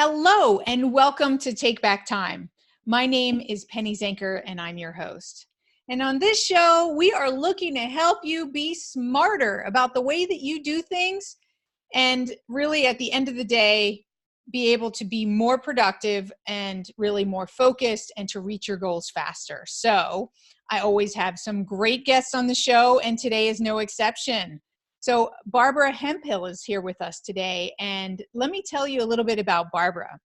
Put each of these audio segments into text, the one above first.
Hello and welcome to Take Back Time. My name is Penny Zenker and I'm your host. And on this show, we are looking to help you be smarter about the way that you do things and really at the end of the day, be able to be more productive and really more focused and to reach your goals faster. So I always have some great guests on the show and today is no exception. So Barbara Hemphill is here with us today, and let me tell you a little bit about Barbara.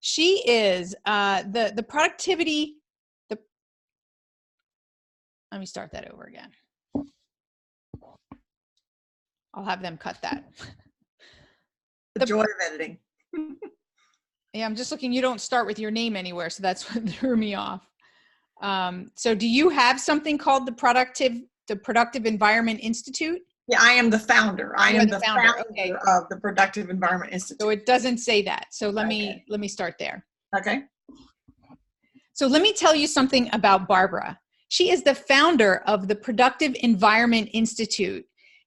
She is the productivity. Let me start that over again. I'll have them cut that. The joy of editing. Yeah, I'm just looking. You don't start with your name anywhere, so that's what threw me off. So, do you have something called the Productive Environment Institute? Yeah, I am the founder. I am the founder okay. of the Productive Environment Institute. So it doesn't say that. So let me start there. Okay. So let me tell you something about Barbara. She is the founder of the Productive Environment Institute,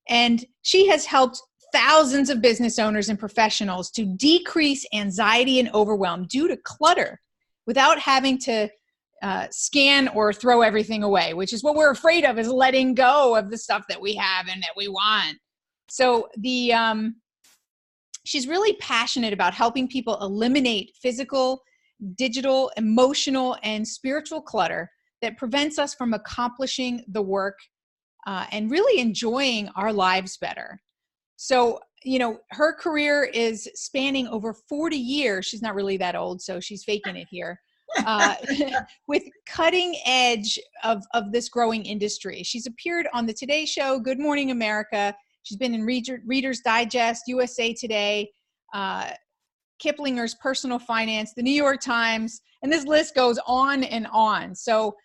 and she has helped thousands of business owners and professionals to decrease anxiety and overwhelm due to clutter without having to scan or throw everything away, which is what we're afraid of, is letting go of the stuff that we have and that we want. So she's really passionate about helping people eliminate physical, digital, emotional, and spiritual clutter that prevents us from accomplishing the work and really enjoying our lives better. So, you know, her career is spanning over 40 years. She's not really that old, so she's faking it here. With cutting edge of this growing industry. She's appeared on the Today Show, Good Morning America. She's been in Reader's Digest, USA Today, Kiplinger's Personal Finance, the New York Times, and this list goes on and on. So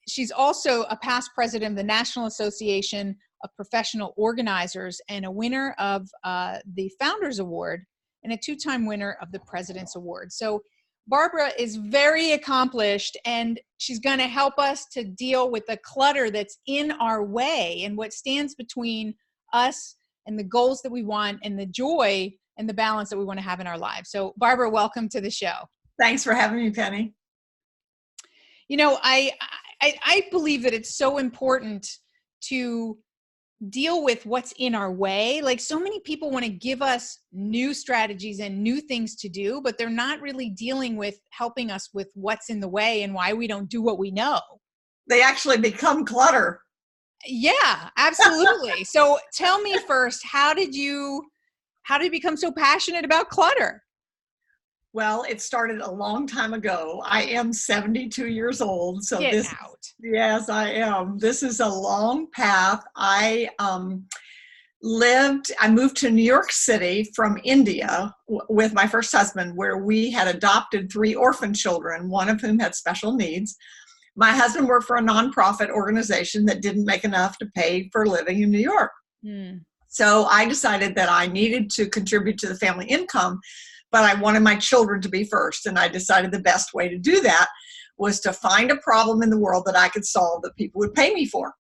she's also a past president of the National Association of Professional Organizers and a winner of the Founders Award and a two-time winner of the President's Award. So Barbara is very accomplished, and she's going to help us to deal with the clutter that's in our way and what stands between us and the goals that we want and the joy and the balance that we want to have in our lives. So Barbara, welcome to the show. Thanks for having me, Penny. You know, I believe that it's so important to deal with what's in our way. Like, so many people want to give us new strategies and new things to do, but they're not really dealing with helping us with what's in the way and why we don't do what we know. They actually become clutter. Yeah, absolutely. So tell me first, how did you become so passionate about clutter? Well, it started a long time ago. I am 72 years old. So Get out. Yes, I am. This is a long path. I moved to New York City from India with my first husband, where we had adopted 3 orphan children, one of whom had special needs. My husband worked for a nonprofit organization that didn't make enough to pay for living in New York. So I decided that I needed to contribute to the family income, but I wanted my children to be first. And I decided the best way to do that was to find a problem in the world that I could solve that people would pay me for.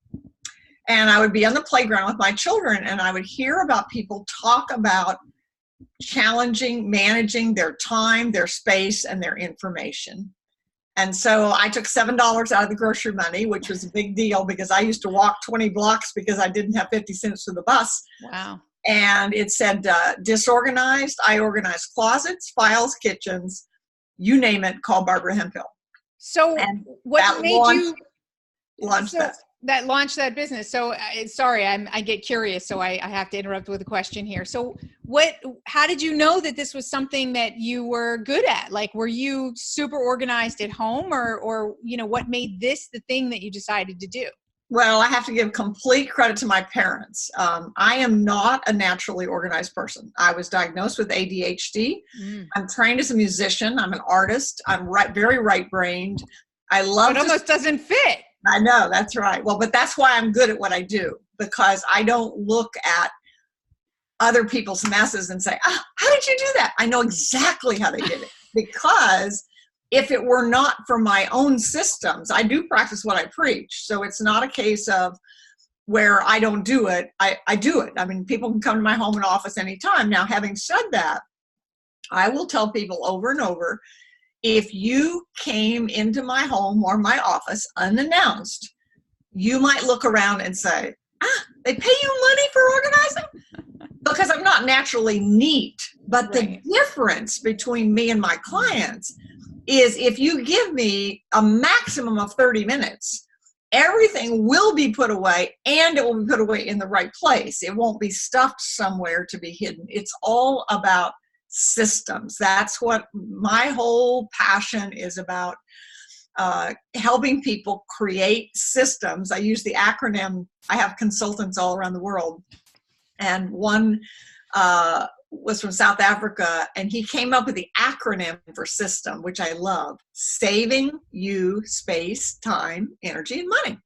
And I would be on the playground with my children, and I would hear about people talk about managing their time, their space, and their information. And so I took $7 out of the grocery money, which was a big deal because I used to walk 20 blocks because I didn't have 50 cents for the bus. Wow. And it said disorganized. I organized closets, files, kitchens, you name it, call Barbara Hemphill. So and what made you launch that launched that business? So sorry, I get curious, so I have to interrupt with a question here. So how did you know that this was something that you were good at? Like, were you super organized at home, or you know, what made this the thing that you decided to do? Well, I have to give complete credit to my parents. I am not a naturally organized person. I was diagnosed with ADHD. I'm trained as a musician. I'm an artist. I'm very right-brained. It almost doesn't fit. I know, that's right. Well, but that's why I'm good at what I do, because I don't look at other people's messes and say, how did you do that? I know exactly how they did it, because if it were not for my own systems, I do practice what I preach. So it's not a case of where I don't do it. I do it. I mean, people can come to my home and office anytime. Now, having said that, I will tell people over and over, if you came into my home or my office unannounced, you might look around and say, they pay you money for organizing? Because I'm not naturally neat. But the difference between me and my clients is if you give me a maximum of 30 minutes, everything will be put away, and it will be put away in the right place. It won't be stuffed somewhere to be hidden. It's all about systems. That's what my whole passion is about, helping people create systems. I use the acronym. I have consultants all around the world, and one was from South Africa, and he came up with the acronym for system, which I love: saving you space, time, energy, and money.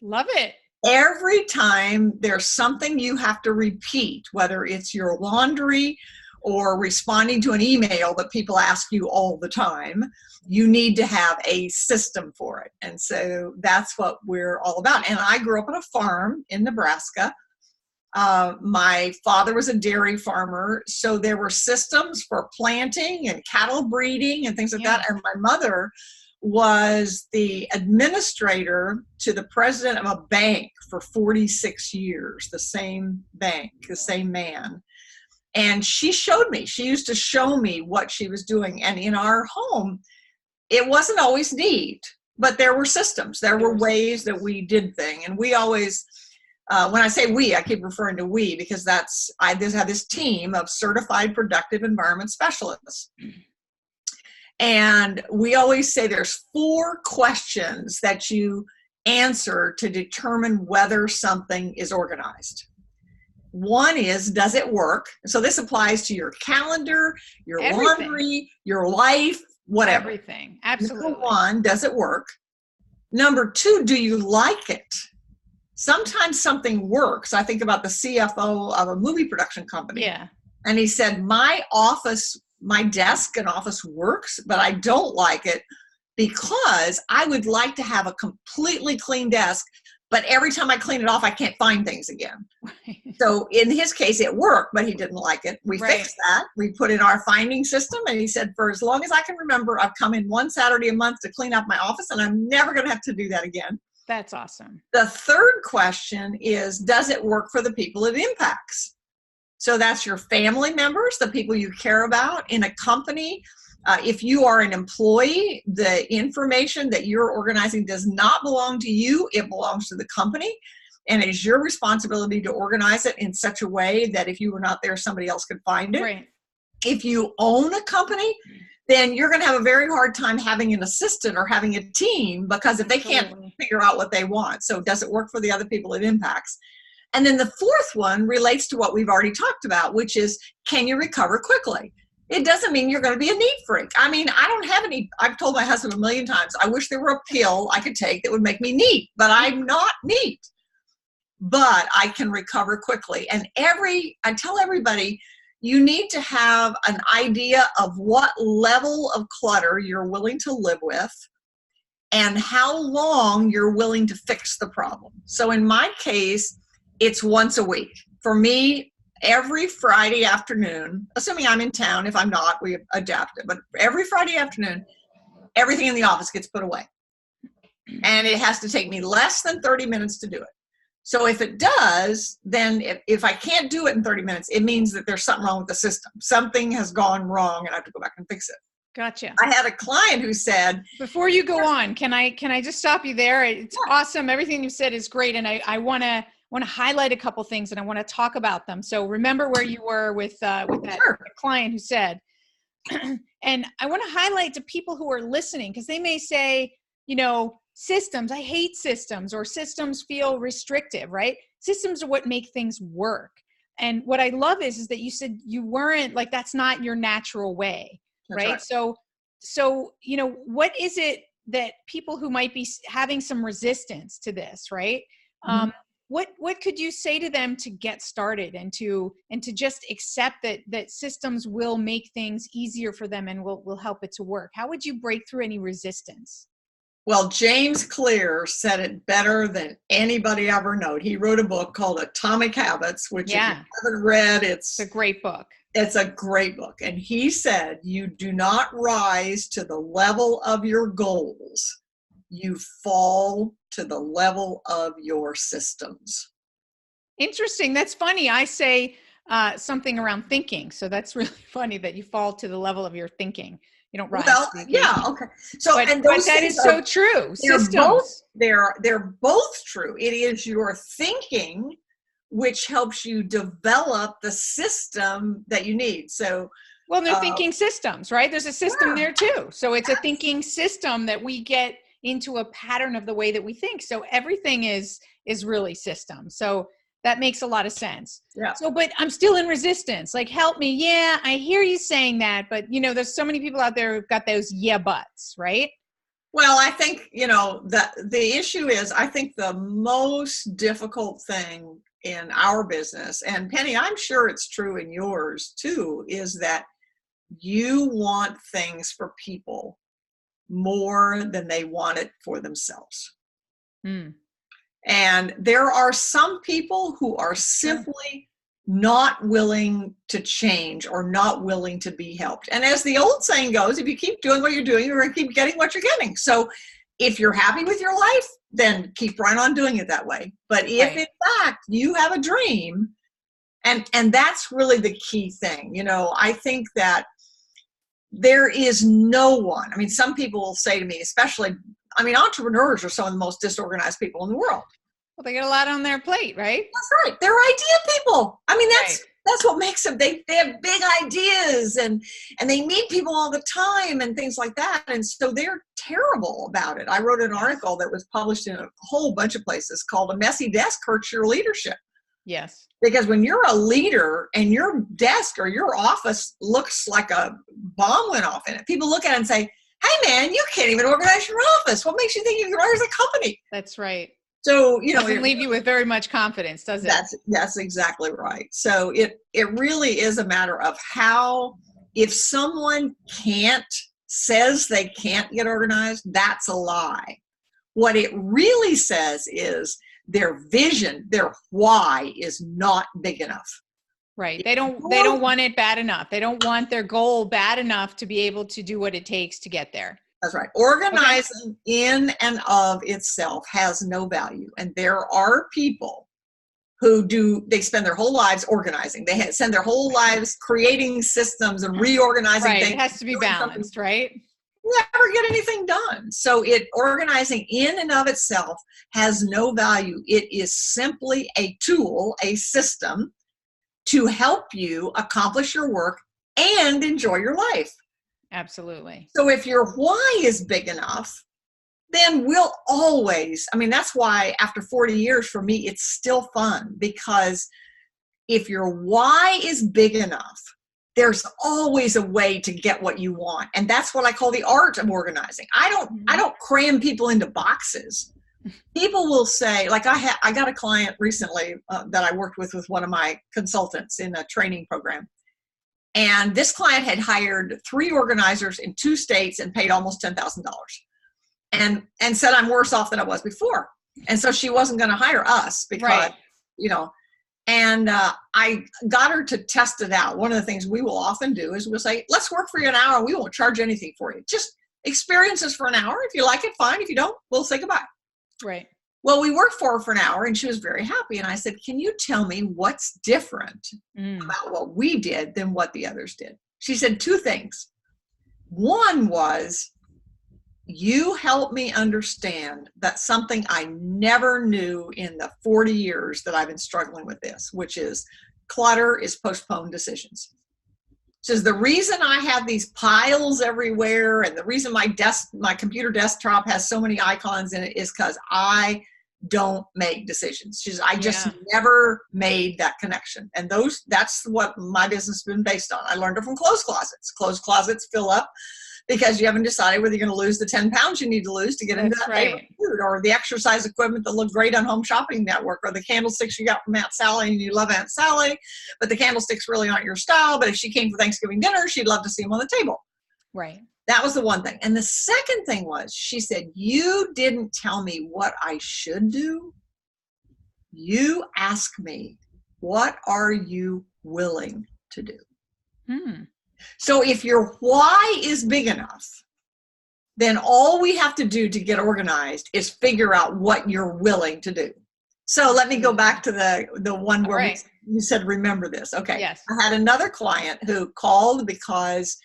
Love it. Every time there's something you have to repeat, whether it's your laundry or responding to an email that people ask you all the time, you need to have a system for it. And so that's what we're all about. And I grew up on a farm in Nebraska. My father was a dairy farmer, so there were systems for planting and cattle breeding and things like that. And my mother was the administrator to the president of a bank for 46 years, the same bank, the same man. And she used to show me what she was doing. And in our home, it wasn't always neat, but there were systems. There were ways that we did things. And we always, when I say we, I keep referring to we, because I just have this team of certified productive environment specialists. And we always say there's 4 questions that you answer to determine whether something is organized. One is, does it work? So this applies to your calendar, your laundry, your life, whatever. Everything. Absolutely. Number 1, does it work? Number 2, do you like it? Sometimes something works. I think about the CFO of a movie production company. Yeah. And he said, my desk and office works, but I don't like it because I would like to have a completely clean desk, but every time I clean it off, I can't find things again. So in his case, it worked, but he didn't like it. We fixed that. We put in our finding system, and he said, for as long as I can remember, I've come in one Saturday a month to clean up my office, and I'm never going to have to do that again. That's awesome. The third question is, does it work for the people it impacts? So that's your family members, the people you care about in a company. If you are an employee, the information that you're organizing does not belong to you. It belongs to the company, and it is your responsibility to organize it in such a way that if you were not there, somebody else could find it. Right. If you own a company, then you're going to have a very hard time having an assistant or having a team, because if they can't figure out what they want. So does it work for the other people it impacts? And then the fourth one relates to what we've already talked about, which is, can you recover quickly? It doesn't mean you're going to be a neat freak. I mean, I don't have any, I've told my husband a million times, I wish there were a pill I could take that would make me neat, but I'm not neat. But I can recover quickly. And I tell everybody, you need to have an idea of what level of clutter you're willing to live with and how long you're willing to fix the problem. So in my case, it's once a week. For me, every Friday afternoon, assuming I'm in town, if I'm not, we adapt it, but every Friday afternoon, everything in the office gets put away. And it has to take me less than 30 minutes to do it. So if it does, then if I can't do it in 30 minutes, it means that there's something wrong with the system. Something has gone wrong and I have to go back and fix it. Gotcha. I had a client who said, before you go on, can I just stop you there? It's awesome. Everything you said is great. And I want to highlight a couple things, and I want to talk about them. So remember where you were with that client who said, and I want to highlight to people who are listening, because they may say, systems, I hate systems, or systems feel restrictive, right? Systems are what make things work. And what I love is that you said you weren't like, that's not your natural way, right? So, what is it that people who might be having some resistance to this, right? Mm-hmm. What could you say to them to get started and to just accept that systems will make things easier for them and will help it to work? How would you break through any resistance? Well, James Clear said it better than anybody ever knowed. He wrote a book called Atomic Habits, which if you haven't read, it's a great book. It's a great book. And he said, you do not rise to the level of your goals. You fall to the level of your systems. Interesting. That's funny. I say something around thinking. So that's really funny that you fall to the level of your thinking. You don't rise to the occasion. Yeah, okay. So, but that is so true. They're both true. It is your thinking which helps you develop the system that you need. So, well, they're thinking systems, right? There's a system there too. So it's a thinking system that we get into a pattern of the way that we think. So everything is really system. So that makes a lot of sense. Yeah. So, but I'm still in resistance. Like, help me. Yeah, I hear you saying that, but there's so many people out there who've got those buts, right? Well, I think, that the issue is, I think the most difficult thing in our business, and Penny, I'm sure it's true in yours too, is that you want things for people more than they want it for themselves. And there are some people who are simply not willing to change or not willing to be helped. And as the old saying goes, if you keep doing what you're doing, you're going to keep getting what you're getting. So if you're happy with your life, then keep right on doing it that way. But if in fact you have a dream, and that's really the key thing, I think that there is no one. I mean, some people will say to me, especially, entrepreneurs are some of the most disorganized people in the world. Well, they get a lot on their plate, right? That's right. They're idea people. I mean, that's what makes them. They have big ideas and they meet people all the time and things like that. And so they're terrible about it. I wrote an article that was published in a whole bunch of places called "A Messy Desk Hurts Your Leadership." Yes. Because when you're a leader and your desk or your office looks like a bomb went off in it, people look at it and say, "Hey, man, you can't even organize your office. What makes you think you can organize a company?" That's right. So, doesn't leave you with very much confidence, does it? That's exactly right. So it really is a matter of how, if someone says they can't get organized, that's a lie. What it really says is their vision, their why is not big enough. Right. They don't want it bad enough. They don't want their goal bad enough to be able to do what it takes to get there. That's right. Organizing in and of itself has no value. And there are people who they spend their whole lives organizing. They spend their whole lives creating systems and reorganizing things. It has to be balanced, right? Never get anything done. So organizing in and of itself has no value. It is simply a tool, a system to help you accomplish your work and enjoy your life. Absolutely. So if your why is big enough, then we'll always, that's why after 40 years for me, it's still fun, because if your why is big enough, there's always a way to get what you want. And that's what I call the art of organizing. I don't cram people into boxes. People will say, like I got a client recently that I worked with one of my consultants in a training program. And this client had hired 3 organizers in 2 states and paid almost $10,000 and said, I'm worse off than I was before. And so she wasn't going to hire us because, and I got her to test it out. One of the things we will often do is we'll say, let's work for you an hour. We won't charge anything for you. Just experience us for an hour. If you like it, fine. If you don't, we'll say goodbye. Right. Well, we worked for her for an hour and she was very happy. And I said, can you tell me what's different about what we did than what the others did? She said 2 things. One was, you helped me understand that something I never knew in the 40 years that I've been struggling with this, which is clutter is postponed decisions. She says, the reason I have these piles everywhere and the reason my computer desktop has so many icons in it is because I don't make decisions. She says, I just never made that connection. And that's what my business has been based on. I learned it from clothes closets. Clothes closets fill up because you haven't decided whether you're going to lose the 10 pounds you need to lose to get into that favorite food, or the exercise equipment that looked great on Home Shopping Network, or the candlesticks you got from Aunt Sally and you love Aunt Sally, but the candlesticks really aren't your style. But if she came for Thanksgiving dinner, she'd love to see them on the table. Right. That was the one thing. And the second thing was, she said, you didn't tell me what I should do. You ask me, what are you willing to do? So if your why is big enough, then all we have to do to get organized is figure out what you're willing to do. So let me go back to the one where you said, remember this. Okay. Yes. I had another client who called because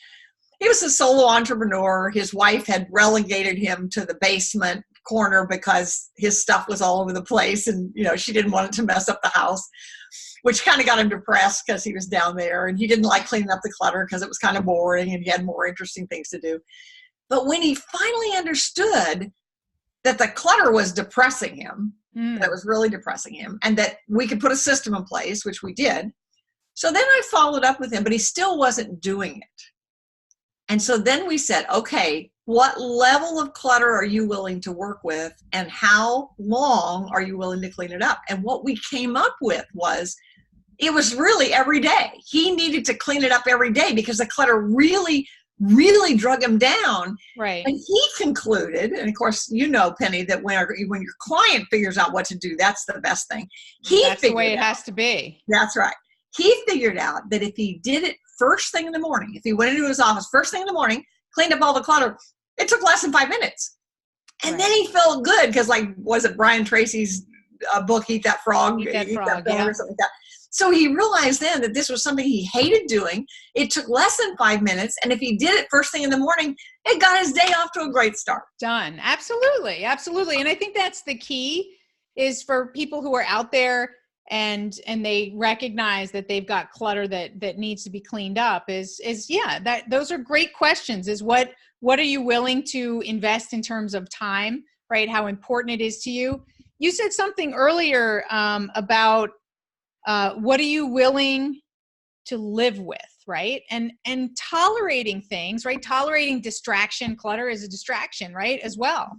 he was a solo entrepreneur. His wife had relegated him to the basement corner because his stuff was all over the place, and she didn't want it to mess up the house, which kind of got him depressed because he was down there, and he didn't like cleaning up the clutter because it was kind of boring and he had more interesting things to do. But when he finally understood that the clutter was depressing him, that was really depressing him, and that we could put a system in place, which we did. So then I followed up with him, but he still wasn't doing it. And so then we said, okay, what level of clutter are you willing to work with, and how long are you willing to clean it up? And what we came up with was, it was really every day. He needed to clean it up every day because the clutter really, really drug him down. Right. And he concluded, and of course, Penny, that when your client figures out what to do, that's the best thing. That's the way it has to be. That's right. He figured out that if he did it first thing in the morning, if he went into his office first thing in the morning, cleaned up all the clutter, it took less than 5 minutes. And then he felt good because, was it Brian Tracy's book, Eat That Frog? Eat That Frog, or something like that. So he realized then that this was something he hated doing. It took less than 5 minutes. And if he did it first thing in the morning, it got his day off to a great start. Done. Absolutely. Absolutely. And I think that's the key, is for people who are out there and they recognize that they've got clutter that needs to be cleaned up, those are great questions. Is what are you willing to invest in terms of time, right? How important it is to you. You said something earlier about what are you willing to live with, right? And tolerating things, right? Tolerating distraction. Clutter is a distraction, right? As well,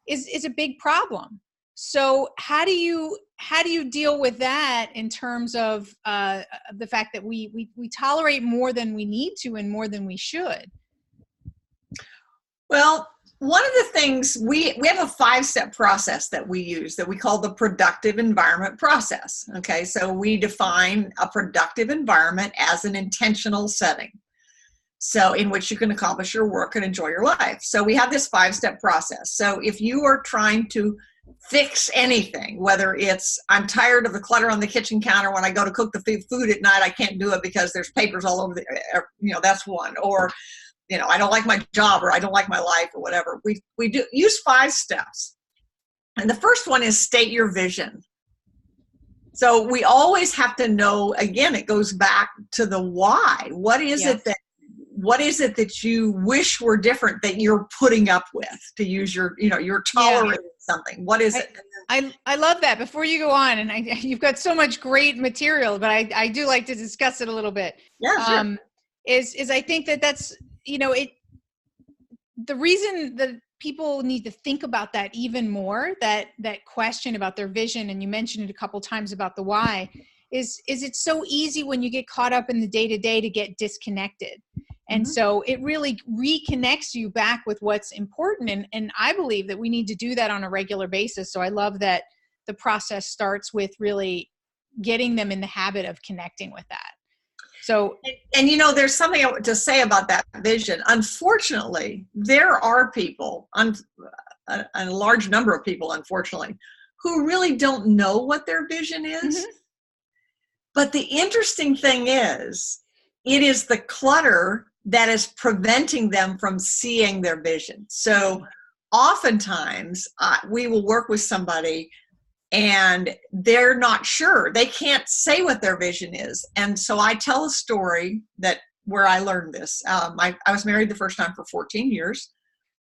is a big problem. So how do you deal with that in terms of the fact that we tolerate more than we need to and more than we should? Well, one of the things, we have a 5-step process that we use that we call the productive environment process. Okay, so we define a productive environment as an intentional setting, so in which you can accomplish your work and enjoy your life. So we have this 5-step process. So if you are trying to fix anything, whether it's, I'm tired of the clutter on the kitchen counter when I go to cook the food at night, I can't do it because there's papers all over that's one. Or, I don't like my job, or I don't like my life, or whatever. We do use 5 steps. And the first one is state your vision. So we always have to know, again, it goes back to the why. What is it that you wish were different that you're putting up with, to use you're tolerating something? What is it? I love that. Before you go on, and you've got so much great material, but I do like to discuss it a little bit. Yeah, sure. Is I think that's, the reason that people need to think about that even more, that question about their vision, and you mentioned it a couple times about the why, is it's so easy when you get caught up in the day-to-day to get disconnected. And so it really reconnects you back with what's important. And I believe that we need to do that on a regular basis. So I love that the process starts with really getting them in the habit of connecting with that. So, and there's something to say about that vision. Unfortunately, there are people, a large number of people, unfortunately, who really don't know what their vision is. But the interesting thing is, it is the clutter that is preventing them from seeing their vision. So oftentimes we will work with somebody and they're not sure. They can't say what their vision is. And so I tell a story where I learned this. I was married the first time for 14 years.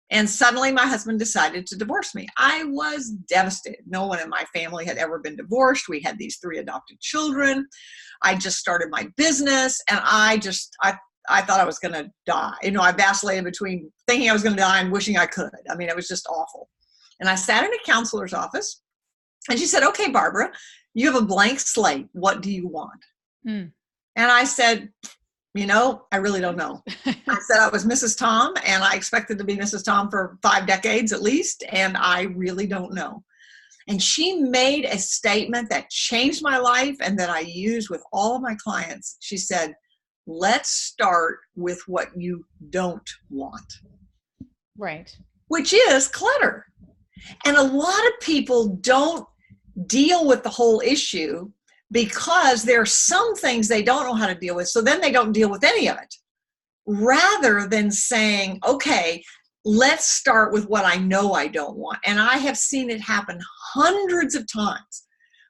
And suddenly my husband decided to divorce me. I was devastated. No one in my family had ever been divorced. We had these 3 adopted children. I just started my business, and I thought I was going to die. I vacillated between thinking I was going to die and wishing I could. I mean, it was just awful. And I sat in a counselor's office, and she said, "Okay, Barbara, you have a blank slate. What do you want?" And I said, I really don't know. I said I was Mrs. Tom, and I expected to be Mrs. Tom for 5 decades at least, and I really don't know. And she made a statement that changed my life and that I use with all of my clients. She said, let's start with what you don't want. Right. Which is clutter. And a lot of people don't deal with the whole issue because there are some things they don't know how to deal with. So then they don't deal with any of it. Rather than saying, okay, let's start with what I know I don't want. And I have seen it happen hundreds of times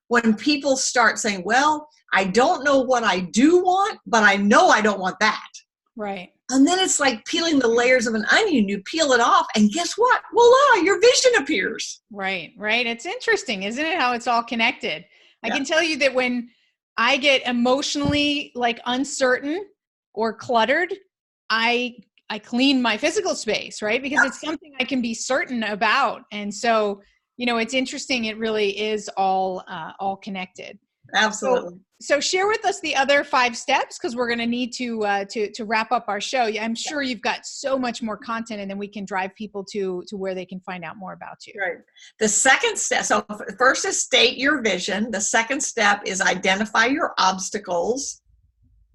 when people start saying, well, I don't know what I do want, but I know I don't want that. Right. And then it's like peeling the layers of an onion. You peel it off, and guess what? Voila, your vision appears. Right. Right. It's interesting, isn't it? How it's all connected. I Yeah. can tell you that when I get emotionally like uncertain or cluttered, I clean my physical space, right? Because it's something I can be certain about. And so, it's interesting. It really is all connected. Absolutely. So share with us the other 5 steps, because we're going to need to wrap up our show. I'm sure you've got so much more content, and then we can drive people to where they can find out more about you. Right. The second step, so first is state your vision. The second step is identify your obstacles.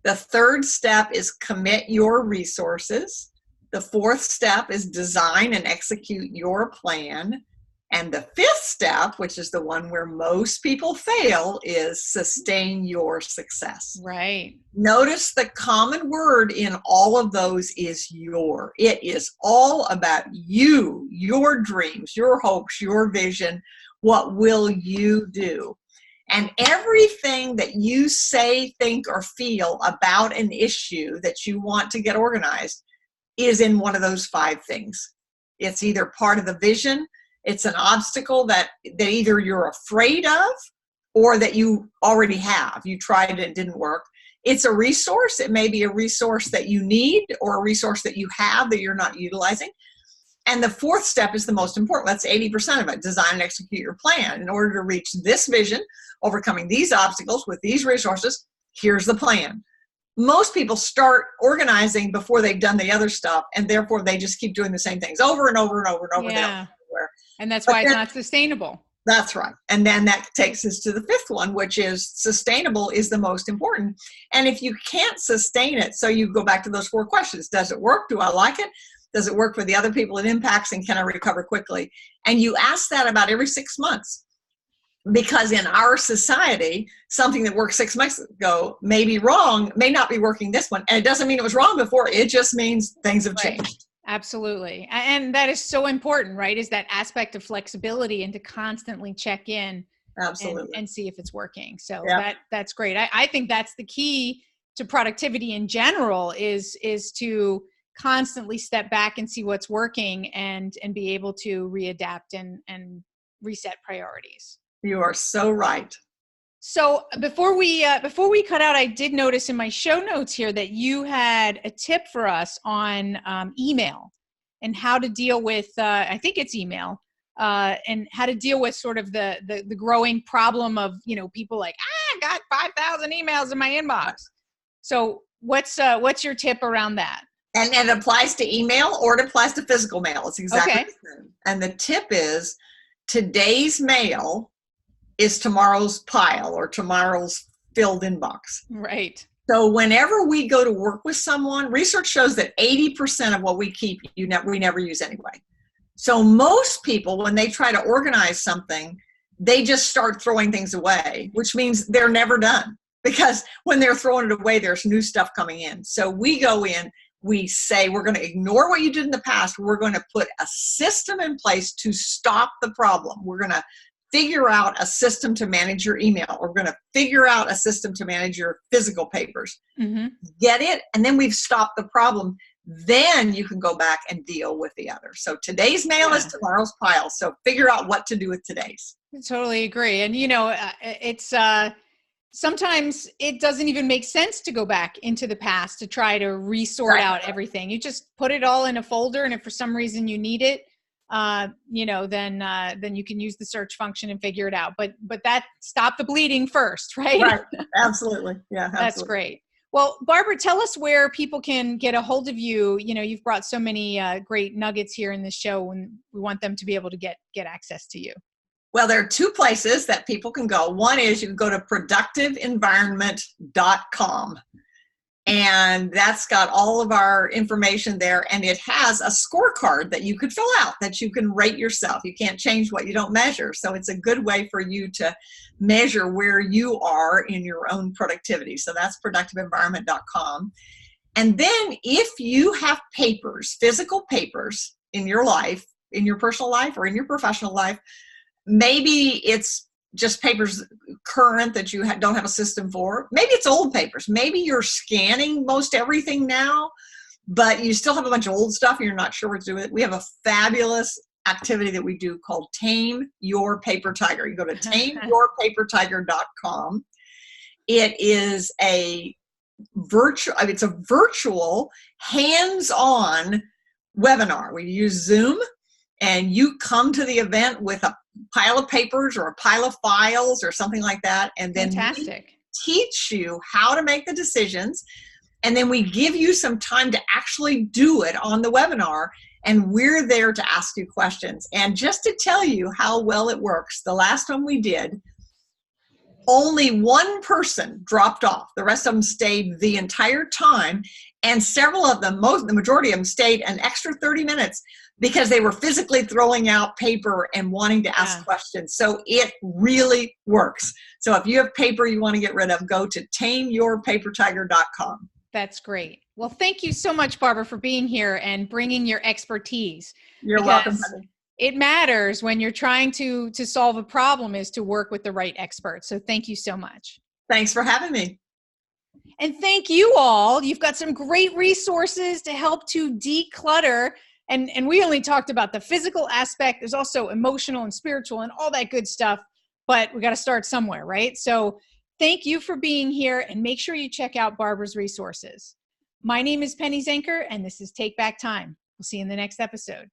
The third step is commit your resources. The fourth step is design and execute your plan. And the fifth step, which is the one where most people fail, is sustain your success. Right. Notice the common word in all of those is your. It is all about you, your dreams, your hopes, your vision. What will you do? And everything that you say, think, or feel about an issue that you want to get organized is in one of those 5 things. It's either part of the vision, it's an obstacle that either you're afraid of or that you already have. You tried it, it didn't work. It's a resource. It may be a resource that you need or a resource that you have that you're not utilizing. And the fourth step is the most important. That's 80% of it. Design and execute your plan. In order to reach this vision, overcoming these obstacles with these resources, here's the plan. Most people start organizing before they've done the other stuff, and therefore they just keep doing the same things over and over and over and over. Yeah. And that's why it's not sustainable. That's right. And then that takes us to the fifth one, which is sustainable is the most important. And if you can't sustain it, so you go back to those 4 questions. Does it work? Do I like it? Does it work for the other people it impacts? And can I recover quickly? And you ask that about every 6 months. Because in our society, something that worked 6 months ago may be wrong, may not be working this one. And it doesn't mean it was wrong before. It just means things have changed. Absolutely. And that is so important, right? Is that aspect of flexibility and to constantly check in. Absolutely. And see if it's working. So that's great. I think that's the key to productivity in general is to constantly step back and see what's working and be able to readapt and reset priorities. You are so right. So before we cut out, I did notice in my show notes here that you had a tip for us on email and how to deal with, I think it's email, and how to deal with sort of the growing problem of, people like, I got 5,000 emails in my inbox. So what's your tip around that? And it applies to email or it applies to physical mail. It's exactly the same. And the tip is today's mail is tomorrow's pile or tomorrow's filled inbox. Right. So whenever we go to work with someone, research shows that 80% of what we keep, we never use anyway. So most people, when they try to organize something, they just start throwing things away, which means they're never done. Because when they're throwing it away, there's new stuff coming in. So we go in, we say, we're going to ignore what you did in the past. We're going to put a system in place to stop the problem. We're going to figure out a system to manage your email. We're going to figure out a system to manage your physical papers. Mm-hmm. Get it? And then we've stopped the problem. Then you can go back and deal with the other. So today's mail is tomorrow's pile. So figure out what to do with today's. I totally agree. And, it's sometimes it doesn't even make sense to go back into the past to try to resort out everything. You just put it all in a folder. And if for some reason you need it, then you can use the search function and figure it out. But that stop the bleeding first, right? Right. Absolutely. Yeah. Absolutely. That's great. Well, Barbara, tell us where people can get a hold of you. You know, you've brought so many great nuggets here in this show, and we want them to be able to get access to you. Well, there are two places that people can go. One is you can go to productiveenvironment.com. And that's got all of our information there. And it has a scorecard that you could fill out that you can rate yourself. You can't change what you don't measure. So it's a good way for you to measure where you are in your own productivity. So that's productiveenvironment.com. And then if you have papers, physical papers in your life, in your personal life or in your professional life, maybe it's just papers current that you don't have a system for. Maybe it's old papers. Maybe you're scanning most everything now, but you still have a bunch of old stuff and you're not sure what to do with it. We have a fabulous activity that we do called Tame Your Paper Tiger. You go to tameyourpapertiger.com. It is it's a virtual hands-on webinar. We use Zoom, and you come to the event with a pile of papers or a pile of files or something like that. And then we teach you how to make the decisions. And then we give you some time to actually do it on the webinar. And we're there to ask you questions. And just to tell you how well it works, the last one we did, only one person dropped off. The rest of them stayed the entire time. And several of them, the majority of them stayed an extra 30 minutes because they were physically throwing out paper and wanting to ask questions. So it really works. So if you have paper you want to get rid of, go to tameyourpapertiger.com. That's great. Well, thank you so much, Barbara, for being here and bringing your expertise. You're welcome, honey. It matters when you're trying to solve a problem is to work with the right expert. So thank you so much. Thanks for having me. And thank you all. You've got some great resources to help to declutter. And we only talked about the physical aspect. There's also emotional and spiritual and all that good stuff. But we got to start somewhere, right? So thank you for being here. And make sure you check out Barbara's resources. My name is Penny Zenker, and this is Take Back Time. We'll see you in the next episode.